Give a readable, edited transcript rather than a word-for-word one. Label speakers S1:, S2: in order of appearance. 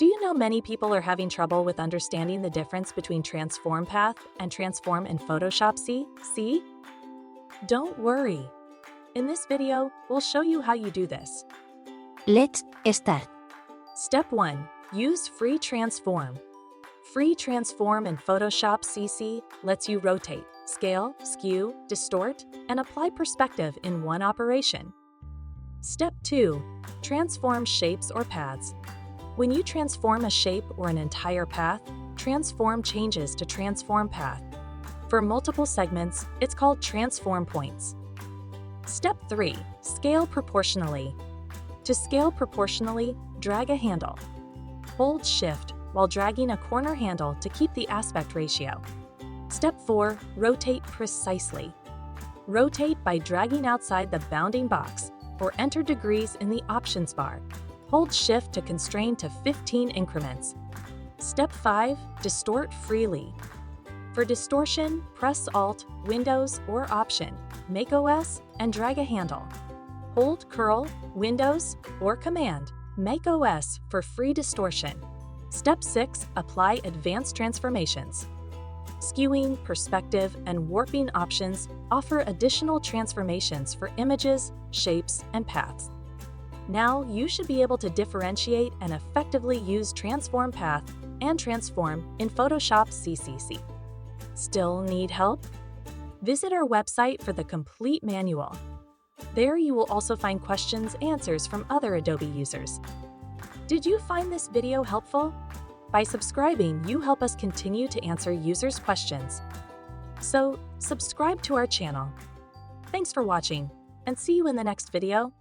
S1: Do you know many people are having trouble with understanding the difference between transform path and transform in Photoshop CC? Don't worry. In this video, we'll show you how you do this.
S2: Let's start.
S1: Step 1. Use Free Transform. Free Transform in Photoshop CC lets you rotate, scale, skew, distort, and apply perspective in one operation. Step 2. Transform shapes or paths. When you transform a shape or an entire path, transform changes to transform path. For multiple segments, it's called transform points. Step 3. Scale proportionally. To scale proportionally, drag a handle. Hold Shift while dragging a corner handle to keep the aspect ratio. Step 4. Rotate precisely. Rotate by dragging outside the bounding box or enter degrees in the options bar. Hold Shift to constrain to 15 increments. Step 5. Distort freely. For distortion, press Alt, Windows, or Option, Make OS, and drag a handle. Hold Ctrl, Windows, or Command, Make OS for free distortion. Step 6. Apply advanced transformations. Skewing, perspective, and warping options offer additional transformations for images, shapes, and paths. Now you should be able to differentiate and effectively use transform path and transform in Photoshop CC. Still need help? Visit our website for the complete manual. There you will also find questions and answers from other Adobe users. Did you find this video helpful? By subscribing, you help us continue to answer users' questions. So, subscribe to our channel. Thanks for watching, and see you in the next video.